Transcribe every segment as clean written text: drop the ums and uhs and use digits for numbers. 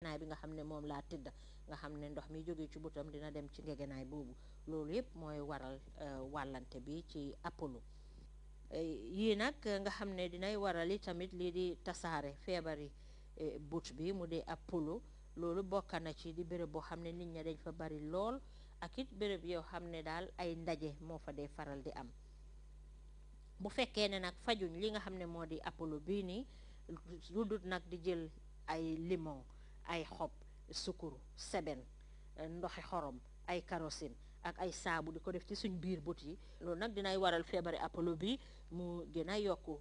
ngegenaay bi nga xam ne moom laa tëdd nga xam ne ndox mi jógee ci butam dina dem ci ngegenaay boobu loolu yëpp mooy waral wàllante bi ci Apollo yii nag nga xam ne dinay waral i tamit lii di tasaare feebari but bi mu di Apollo loolu bokk na ci di béréb boo xam ne nit ña dañ fa bari lool ak it béréb yoo xam ne daal ay ndaje moo fa dee faral di am bu fekkee ne nag fajuñ li nga xam ne moo di Apollo bii nii lu dul nag di jël ay limon ay xob sukkur seben ndoxi xorom ay karosine ak ay saabu di ko def ci suñ biir bët yi loolu nag dinay waral feebari Apollo bi mu gën a yokku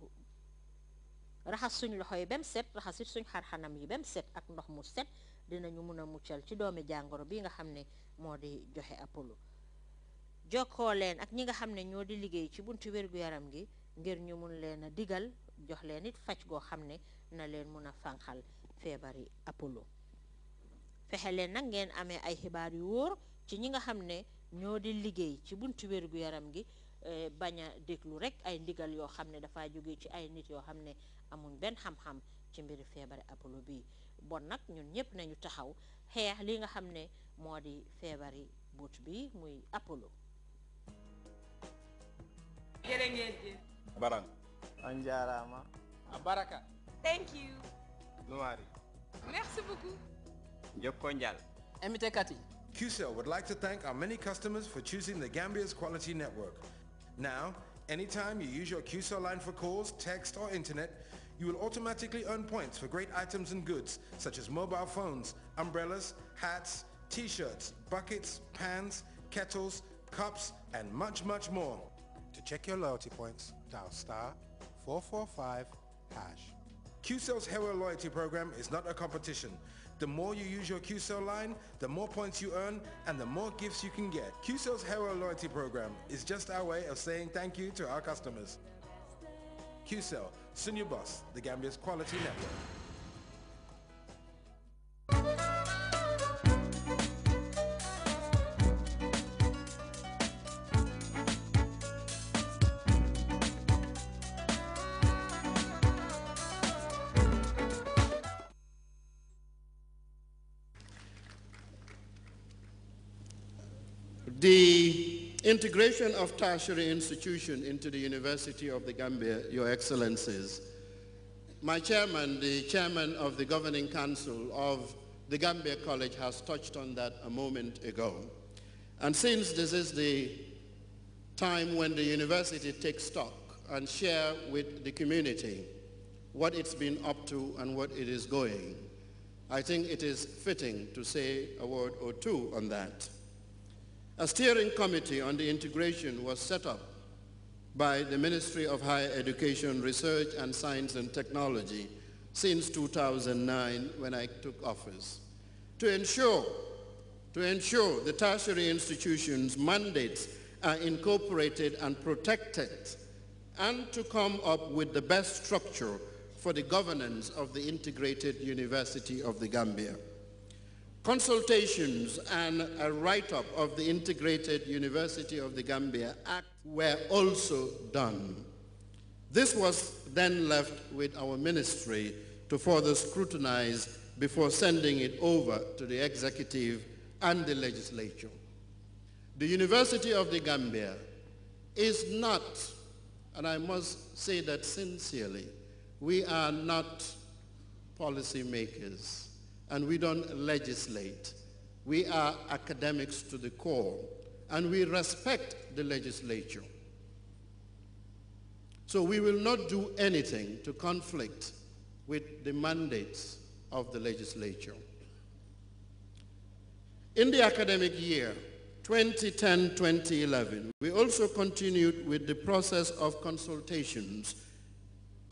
raxas suñ loxo yi ba mu set raxas it suñ xarxanam yi ba mu set ak ndox mu set dinañu mun a muccal ci doomi jàngoro bi nga xam ne moo di joxe Apollo jokkoo leen ak ñi nga xam ne ñoo di liggéey ci buntu wér-gu-yaram gi ngir ñu mun leen a digal jox leen it faj goo xam ne na leen mun a fànqal feebari Apollo fexe leen nag ngeen amee ay xibaar yu wóor ci ñi nga xam ne ñoo di liggéey ci buntu wér-gu-yaram gi bañ a déglu rek ay ndigal yoo xam ne dafa jóge ci ay nit yoo xam ne amuñ benn xam-xam ci mbiri feebari Apollo bii bon nag ñun ñëpp nañu taxaw xeex li nga xam ne moo di feebari but bi muy Apollo Barang. Anjarama. Baraka. Thank you. Nuari. Merci beaucoup. Jokonjal. Emite Kati. QCell would like to thank our many customers for choosing the Gambia's quality network. Now, anytime you use your QCell line for calls, text or internet, you will automatically earn points for great items and goods such as mobile phones, umbrellas, hats, t-shirts, buckets, pans, kettles, cups, and much, much more. To check your loyalty points, dial *445#. QCell's Hero Loyalty Program is not a competition. The more you use your QCell line, the more points you earn and the more gifts you can get. QCell's Hero Loyalty Program is just our way of saying thank you to our customers. QCell, soon your boss, the Gambia's quality network. The integration of tertiary institution into the University of the Gambia, Your Excellencies, my chairman, the chairman of the Governing Council of the Gambia College has touched on that a moment ago. And since this is the time when the university takes stock and share with the community what it's been up to and what it is going, I think it is fitting to say a word or two on that. A steering committee on the integration was set up by the Ministry of Higher Education, Research and Science and Technology since 2009 when I took office to ensure the tertiary institutions' mandates are incorporated and protected and to come up with the best structure for the governance of the integrated University of the Gambia. Consultations and a write-up of the Integrated University of the Gambia Act were also done. This was then left with our ministry to further scrutinize before sending it over to the executive and the legislature. The University of the Gambia is not, and I must say that sincerely, we are not policy makers. And we don't legislate. We are academics to the core, and we respect the legislature. So we will not do anything to conflict with the mandates of the legislature. In the academic year 2010-2011, we also continued with the process of consultations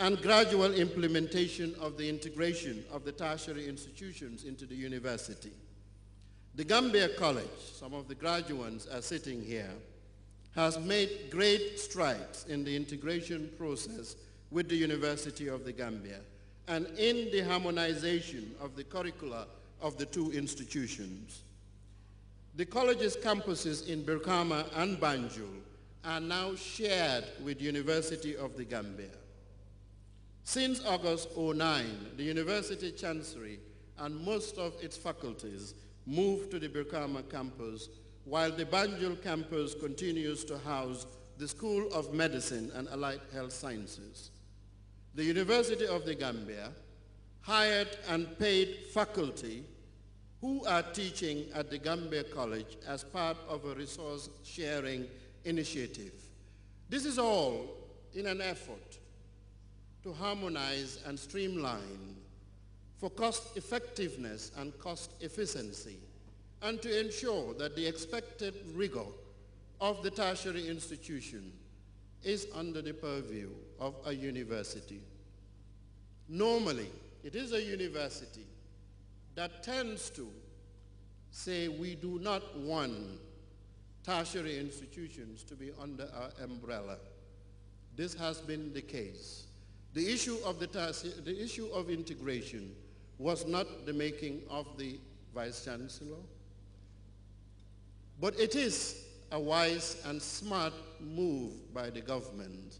and gradual implementation of the integration of the tertiary institutions into the university. The Gambia College, some of the graduates are sitting here, has made great strides in the integration process with the University of the Gambia and in the harmonization of the curricula of the two institutions. The college's campuses in Brikama and Banjul are now shared with the University of the Gambia. Since August 2009, the University Chancery and most of its faculties moved to the Brikama campus, while the Banjul campus continues to house the School of Medicine and Allied Health Sciences. The University of the Gambia hired and paid faculty who are teaching at the Gambia College as part of a resource sharing initiative. This is all in an effort to harmonize and streamline for cost effectiveness and cost efficiency, and to ensure that the expected rigor of the tertiary institution is under the purview of a university. Normally, it is a university that tends to say we do not want tertiary institutions to be under our umbrella. This has been the case. The issue of integration was not the making of the Vice Chancellor, but it is a wise and smart move by the government.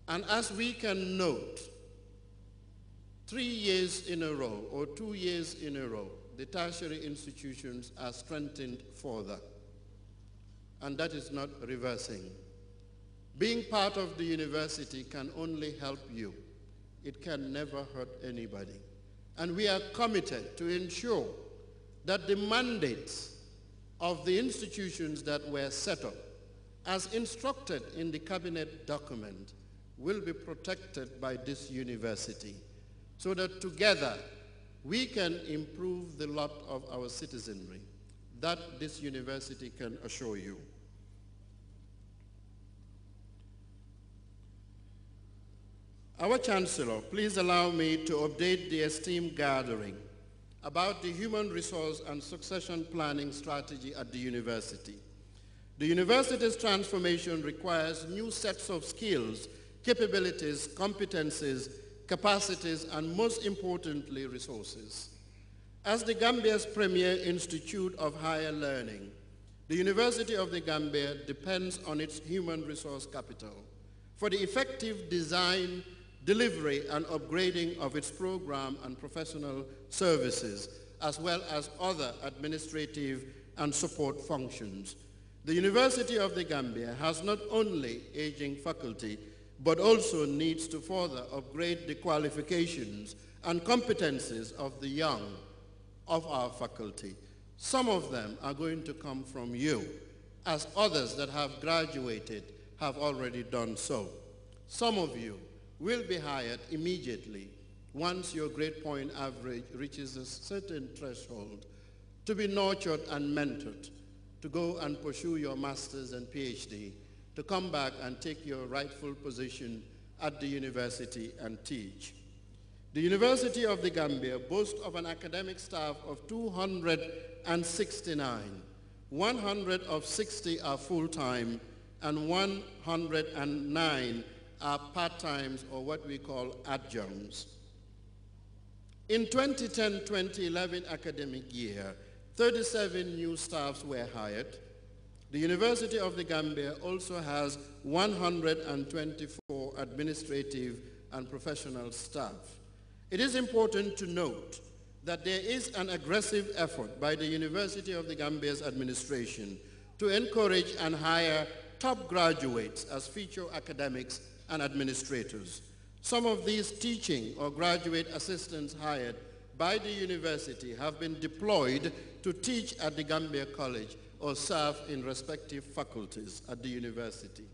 And as we can note, 3 years in a row or 2 years in a row, the tertiary institutions are strengthened further, and that is not reversing. Being part of the university can only help you. It can never hurt anybody. And we are committed to ensure that the mandates of the institutions that were set up, as instructed in the cabinet document, will be protected by this university, so that together we can improve the lot of our citizenry. That this university can assure you. Our Chancellor, please allow me to update the esteemed gathering about the human resource and succession planning strategy at the university. The university's transformation requires new sets of skills, capabilities, competencies, capacities, and most importantly, resources. As the Gambia's premier institute of higher learning, the University of the Gambia depends on its human resource capital for the effective design, delivery, and upgrading of its program and professional services, as well as other administrative and support functions. The University of the Gambia has not only aging faculty, but also needs to further upgrade the qualifications and competencies of the young of our faculty. Some of them are going to come from you, as others that have graduated have already done so. Some of you will be hired immediately once your grade point average reaches a certain threshold to be nurtured and mentored to go and pursue your master's and PhD, to come back and take your rightful position at the university and teach. The University of the Gambia boasts of an academic staff of 269. 100 of 60 are full-time and 109 are part-times, or what we call adjuncts. In 2010-2011 academic year, 37 new staffs were hired. The University of the Gambia also has 124 administrative and professional staff. It is important to note that there is an aggressive effort by the University of the Gambia's administration to encourage and hire top graduates as future academics and administrators. Some of these teaching or graduate assistants hired by the university have been deployed to teach at the Gambia College or serve in respective faculties at the university.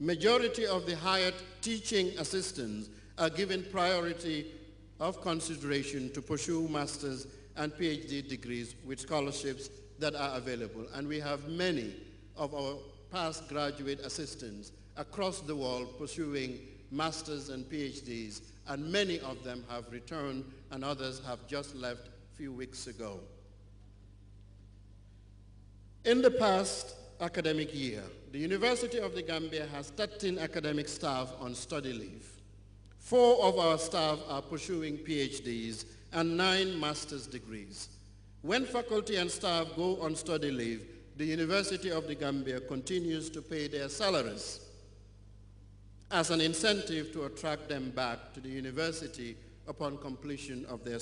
Majority of the hired teaching assistants are given priority of consideration to pursue master's and PhD degrees with scholarships that are available. And we have many of our past graduate assistants across the world pursuing masters and PhDs, and many of them have returned and others have just left a few weeks ago. In the past academic year, the University of the Gambia has 13 academic staff on study leave. 4 of our staff are pursuing PhDs and 9 master's degrees. When faculty and staff go on study leave, the University of the Gambia continues to pay their salaries as an incentive to attract them back to the university upon completion of their